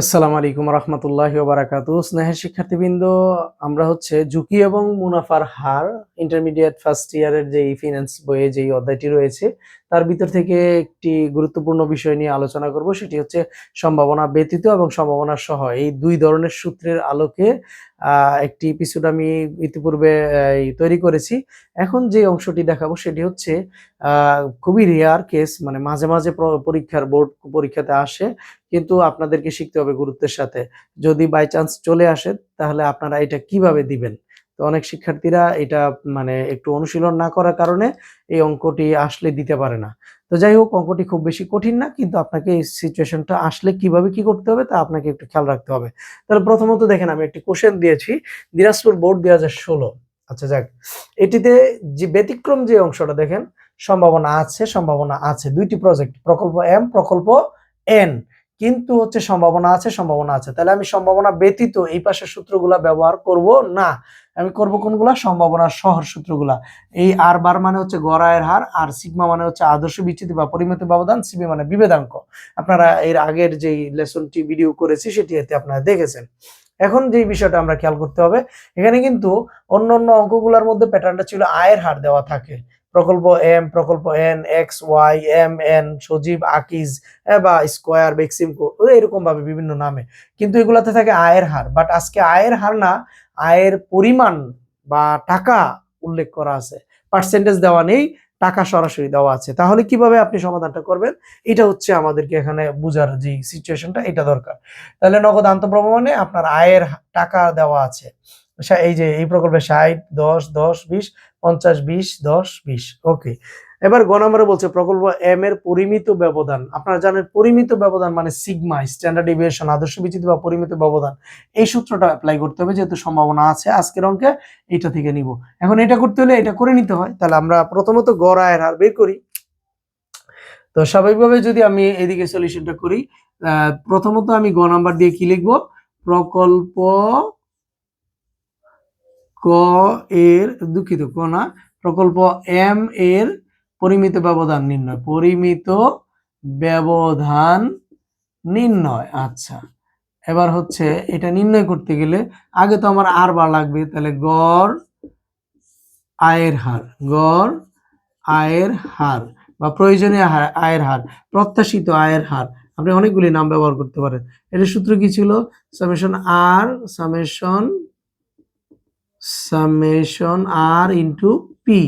আসসালামু আলাইকুম রহমতুল্লাহি ওয়া বারাকাতুহু। স্নেহের শিক্ষার্থীবৃন্দ, আমরা হচ্ছে ঝুঁকি এবং মুনাফার হার ইন্টারমিডিয়েট ফার্স্ট ইয়ারের যেই ফিন্যান্স বইয়ে যেই অধ্যায়টি রয়েছে তার ভিতর থেকে একটি গুরুত্বপূর্ণ বিষয় নিয়ে আলোচনা করব। সেটি হচ্ছে সম্ভাবনা ব্যতীত এবং সম্ভাবনা সহ এই দুই ধরনের সূত্রের আলোকে একটি এপিসোড আমি ইতিপূর্বে তৈরি করেছি। এখন যে অংশটি দেখাবো সেটি হচ্ছে খুবই রেয়ার কেস, মানে মাঝে মাঝে পরীক্ষার বোর্ড পরীক্ষাতে আসে, কিন্তু আপনাদেরকে শিখতে হবে গুরুত্বের সাথে। যদি বাই চান্স চলে আসে তাহলে আপনারা এটা কিভাবে দিবেন। তো অনেক শিক্ষার্থীরা এটা মানে একটু অনুশীলন না করার কারণে এই অঙ্কটি আসলে দিতে পারে না। তো যাই হোক, অঙ্কটি খুব বেশি কঠিন না, কিন্তু আপনাকে এই সিচুয়েশনটা আসলে কিভাবে কি করতে হবে তা আপনাকে একটু খেয়াল রাখতে হবে। তাহলে প্রথমত দেখেন, আমি একটি কোশ্চেন দিয়েছি দিনাজপুর বোর্ড 2016। আচ্ছা যাক, এটিতে যে ব্যতিক্রম যে অংশটা দেখেন, সম্ভাবনা আছে, সম্ভাবনা আছে দুইটি প্রজেক্ট, প্রকল্প এম, প্রকল্প এন, কিন্তু হচ্ছে সম্ভাবনা আছে, সম্ভাবনা আছে। তাহলে আমি সম্ভাবনা ব্যতীত এই পাশের সূত্রগুলা ব্যবহার করব না। আমি করব কোনগুলা? সম্ভাবনার সহর সূত্রগুলা। এই আর বার মানে হচ্ছে গড় আয়ের হার, আর সিগমা মানে হচ্ছে আদর্শ বিচ্যুতি বা পরিমিত ব্যবধান, সিবি মানে বিভেদাঙ্ক। আপনারা এর আগের যেই লেসনটি ভিডিও করেছি সেটিতে আপনারা দেখেছেন। এখন যে বিষয়টা আমরা খেয়াল করতে হবে, এখানে কিন্তু অন্যান্য অঙ্কগুলোর মধ্যে প্যাটার্নটা ছিল আয়ের হার দেওয়া থাকে, প্রকল্প এম, প্রকল্প N, X Y, M N, Sajeeb, Akij বা স্কোয়ার, বেক্সিমকো, এরকম ভাবে বিভিন্ন নামে, কিন্তু এগুলাতে থাকে আয়ের হার। বাট আজকে আয়ের হার না, আয়ের পরিমাণ বা টাকা উল্লেখ করা আছে, পার্সেন্টেজ দেওয়া নেই, টাকা সরাসরি দেওয়া আছে। তাহলে কিভাবে আপনি সমাধানটা করবেন, এটা হচ্ছে আমাদেরকে এখানে বুঝার যে সিচুয়েশনটা, এটা দরকার। তাহলে নগদ আন্তঃপ্রবাহে আপনার আয়ের টাকা দেওয়া আছে। এই যে এই প্রকল্পে 60, 10, 10, 20, 50, 20, 10, 20। ওকে, এবার গ নম্বরে বলছে প্রকল্প এম এর পরিমিত ব্যবধান। আপনারা জানেন পরিমিত ব্যবধান মানে সিগমা, স্ট্যান্ডার্ড ডেভিয়েশন, আদর্শ বিচ্যুতি বা পরিমিত ব্যবধান। এই সূত্রটা অ্যাপ্লাই করতে হবে, যেহেতু সম্ভাবনা আছে আজকের অঙ্কে এটা থেকে নিব। এখন এটা করতে হলে এটা করে নিতে হয়। তাহলে আমরা প্রথমত গড় আয়ের হার বের করি। তো স্বাভাবিকভাবে যদি আমি এদিকে সলিউশনটা করি, প্রথমত আমি গ নাম্বার দিয়ে কি লিখবো? প্রকল্প ক এর, দুঃখিত ক না, প্রকল্প এম এর পরিমিত ব্যবধান নির্ণয়, পরিমিত ব্যবধান নির্ণয়। আচ্ছা, এবার হচ্ছে এটা নির্ণয় করতে গেলে আগে তো আমার আর বার লাগবে, তাহলে গড় আয়ের হার, গড় আয়ের হার বা প্রয়োজনীয় আয়ের হার, প্রত্যাশিত আয়ের হার, আপনি অনেকগুলি নাম ব্যবহার করতে পারেন। এটার সূত্র কি ছিল? সামেশন আর, সামেশন আর ইন্টু পি।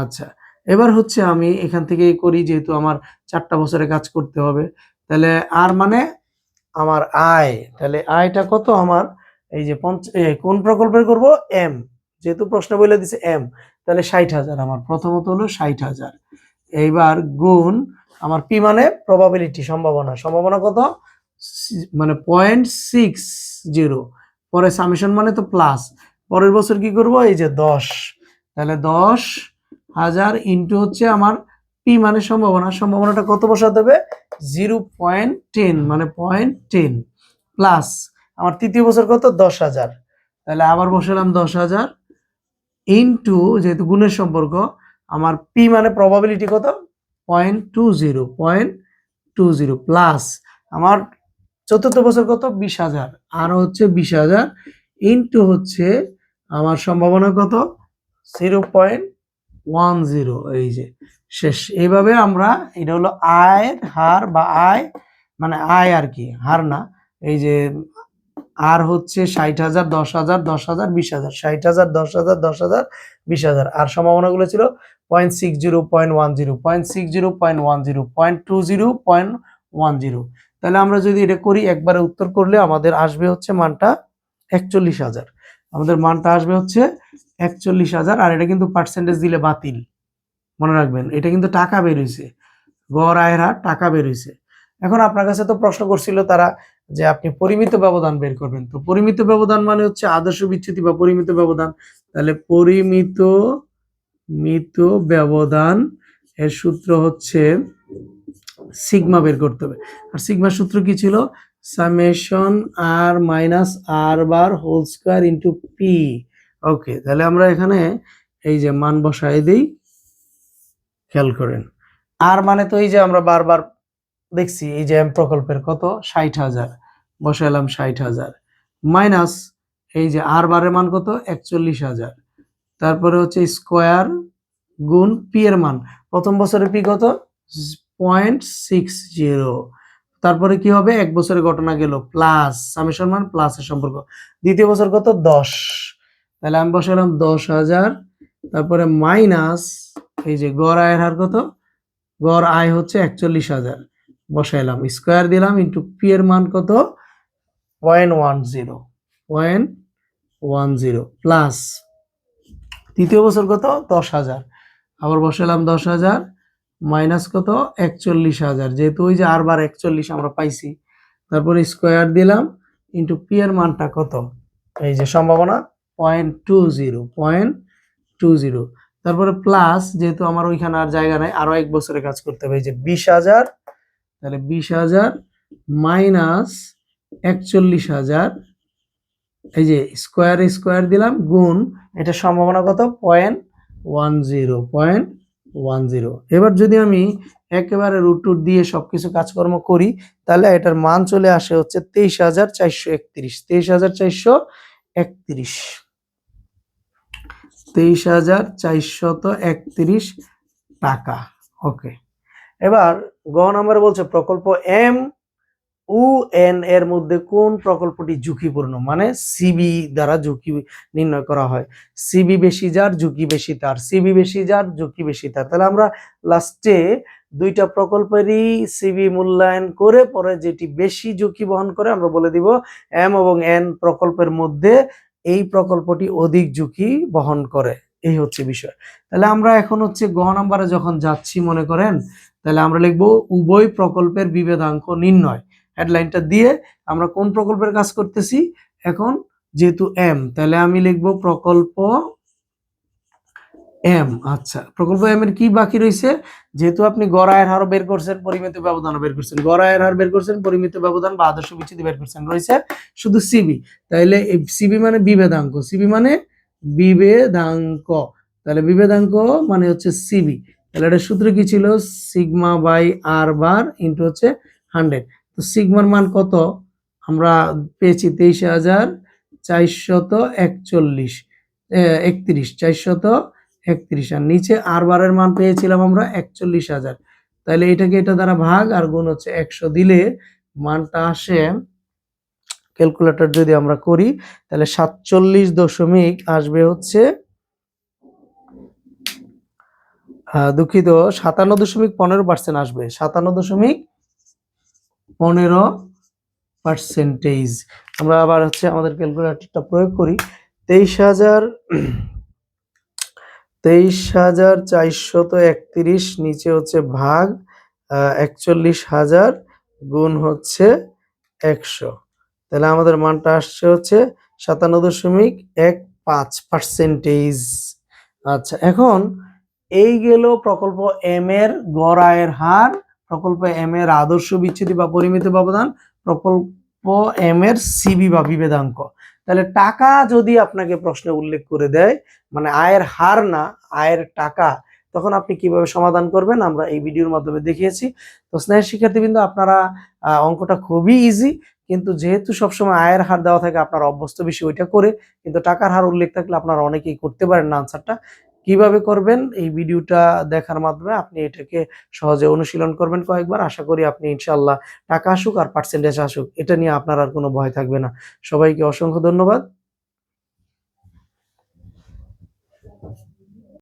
আচ্ছা, এবার হচ্ছে আমি এখান থেকে করি, যেহেতু আমার 4টা বছরে কাজ করতে হবে। তাহলে আর মানে আমার আয়, তাহলে আয়টা কত আমার? এই যে কোন প্রকল্পের করব? এম, যেহেতু প্রশ্ন বলে দিছে এম, তাহলে 60,000 আমার প্রথমত হলো 60,000। এইবার গুণ আমার পি মানে প্রবাবিলিটি, সম্ভাবনা, সম্ভাবনা কত? মানে 0.60, পরে সামেশন মানে তো প্লাস, পরের বছর কি করব? এই যে 10, তাহলে 10,000 ইন্টু হচ্ছে আমার পি মানে সম্ভাবনা, সম্ভাবনাটা কত বসাতে হবে? 0.10 মানে 0.10 প্লাস আমার তৃতীয় বছর কত? 10,000, তাহলে আবার বসালাম 10,000 ইন্টু, যেহেতু গুণের সম্পর্ক, আমার পি মানে প্রবাবিলিটি কত? 0.20 প্লাস আমার চতুর্থ বছর কত? 20,000, আরো হচ্ছে 20,000 ইন্টু হচ্ছে আমার সম্ভাবনা কত? 0.10। এই যে শেষ। এইভাবে আমরা, এটা হলো আয়ের হার বা আয় মানে আয় আর কি, হার না। এই যে আর হচ্ছে 60,000, 10,000, 10,000, 20,000, 60,000, 10,000, 10,000, 20,000, আর সম্ভাবনাগুলো ছিল 0.60, 0.10, 0.60, 0.10, 0.20, 0.10। তাহলে আমরা যদি এটা করি, একবারে উত্তর করলে আমাদের আসবে হচ্ছে মানটা 41,000। আমাদের মানটা আসবে হচ্ছে 41,000, আর এটা কিন্তু পার্সেন্টেজ দিলে বাতিল, মনে রাখবেন। এটা কিন্তু টাকা বের হইছে, গড় আয়ের হার টাকা বের হইছে। এখন আপনার কাছে তো প্রশ্ন করছিল তারা যে আপনি পরিমিত ব্যবধান বের করবেন। তো পরিমিত ব্যবধান মানে হচ্ছে আদর্শ বিচ্যুতি বা পরিমিত ব্যবধান। তাহলে পরিমিত ব্যবধান এর সূত্র হচ্ছে সিগমা বের করতে হবে। আর সিগমার সূত্র কি ছিল? Summation r minus r bar whole square into p. Okay, তাহলে আমরা এখানে এই যে মান বসাই দিই, খেয়াল করেন। আর মানে তো এই যে আমরা বারবার দেখছি, এই যে এম প্রকল্পের কত? 60,000, বসাইলাম 60,000 মাইনাস এই যে আর বারের মান কত 41,000, তারপরে হচ্ছে স্কোয়ার গুণ পি এর মান, প্রথম বছরের পি কত 0.60, তারপরে কি হবে এক বছরের ঘটনা গেল প্লাস সামেশন মান প্লাসের সম্পর্ক, দ্বিতীয় বছর কত 10, তাহলে আমি বসালাম 10,000, তারপরে মাইনাস এই যে গড় আয়ের হার কত, গড় আয় হচ্ছে 41,000 বসাইলাম, স্কোয়ার দিলাম ইন্টু পি এর মান কত 0.10 প্লাস তৃতীয় বছর কত 10,000, আবার বসালাম 10,000 মাইনাস কত 41,000, যেহেতু ওই যে আর বার 41 আমরা পাইছি, তারপরে স্কোয়ার দিলাম ইন্টু পি এর মানটা কত এই যে সম্ভাবনা 0.20, তারপরে প্লাস যেহেতু আমার ওইখানে আর জায়গা নাই আরো এক বছরে কাজ করতে হবে, এই যে 20,000, তাহলে 20,000 মাইনাস 41,000, এই যে স্কোয়ার দিলাম গুণ এটা সম্ভাবনা কত 0.10. এবার যদি আমি একেবারে রুট দিয়ে সবকিছু কাজকর্ম করি তাহলে এটার মান চলে আসে হচ্ছে 23,431 টাকা। ওকে, এবার গ নম্বরে বলছে প্রকল্প এম ও এন এর মধ্যে কোন প্রকল্পটি ঝুঁকিপূর্ণ, মানে সিবি দ্বারা ঝুঁকি নির্ণয় করা হয়, সিবি বেশি যার ঝুঁকি বেশি তার, সিবি বেশি যার ঝুঁকি বেশি তার। তাহলে আমরা লাস্টে দুইটা প্রকল্পেরই সিবি মূল্যায়ন করে পরে যেটি বেশি ঝুঁকি বহন করে আমরা বলে দিব এম এবং এন প্রকল্পের মধ্যে এই প্রকল্পটি অধিক ঝুঁকি বহন করে, এই হচ্ছে বিষয়। তাহলে আমরা এখন হচ্ছে গ নাম্বারে যখন যাচ্ছি মনে করেন, তাহলে আমরা লিখবো উভয় প্রকল্পের বিভেদাঙ্ক নির্ণয়, হেডলাইনটা দিয়ে আমরা কোন প্রকল্পের কাজ করতেছি এখন, যেহেতু এম তাহলে আমি লিখবো প্রকল্প এম। আচ্ছা, প্রকল্প এম এর কি বাকি রয়েছে, যেহেতু আপনি গড় আয়ের হার বের করছেন, পরিমিত ব্যবধান বের করছেন, গড় আয়ের হার বের করছেন, পরিমিত ব্যবধান বা আদর্শ বিচ্যুতি বের করছেন, রয়েছে শুধু সিবি। তাইলে সিবি মানে বিভেদাঙ্ক, সিবি মানে বিভেদাঙ্ক, তাহলে বিভেদাঙ্ক মানে হচ্ছে সিবি। তাহলে এটা সূত্র কি ছিল, sigma by R bar into হচ্ছে 100। তো সিগমার মান কত আমরা পেয়েছি 23,431, 431, আর নিচে আর বারের মান পেয়েছিলাম আমরা 41,000, তাহলে এটাকে এটা দ্বারা ভাগ আর গুণ হচ্ছে 100 দিলে মানটা আসে, ক্যালকুলেটর যদি আমরা করি তাহলে 47 দশমিক আসবে হচ্ছে দুঃখিত 57.15% আসবে, 57.15%। আমরা আবার হচ্ছে আমাদের ক্যালকুলেটরটা প্রয়োগ করি, 23,431 নিচে হচ্ছে ভাগ 41,000 গুণ হচ্ছে 100, তাহলে আমাদের মানটা আসছে হচ্ছে 57.15%। আচ্ছা, এখন এই গেল প্রকল্প এম এর গড় আয়ের হার, প্রকল্প এম এর আদর্শ বিচ্যুতি বা পরিমিত ব্যবধান, প্রকল্প এম এর সিবি বা বিভেদাঙ্ক। তাহলে টাকা যদি আপনাকে প্রশ্নে উল্লেখ করে দেয়, মানে আয়ের হার না আয়ের টাকা, তখন আপনি কিভাবে সমাধান করবেন আমরা এই ভিডিওর মাধ্যমে দেখিয়েছি। তো স্নেহের শিক্ষার্থীবৃন্দ, আপনারা অঙ্কটা খুবই ইজি, কিন্তু যেহেতু সবসময় আয়ের হার দেওয়া থাকে আপনার অভ্যস্ত বেশি ওইটা করে, কিন্তু টাকার হার উল্লেখ থাকলে আপনারা অনেকেই করতে পারেন না আনসারটা। কিভাবে করবেন এই ভিডিওটা দেখার মাধ্যমে আপনি এটাকে সহজে অনুশীলন করবেন কয়েকবার, আশা করি আপনি ইনশাআল্লাহ টাকা আসুক আর পার্সেন্টেজ আসুক এটা নিয়ে আপনার আর কোনো ভয় থাকবে না। সবাইকে অসংখ্য ধন্যবাদ।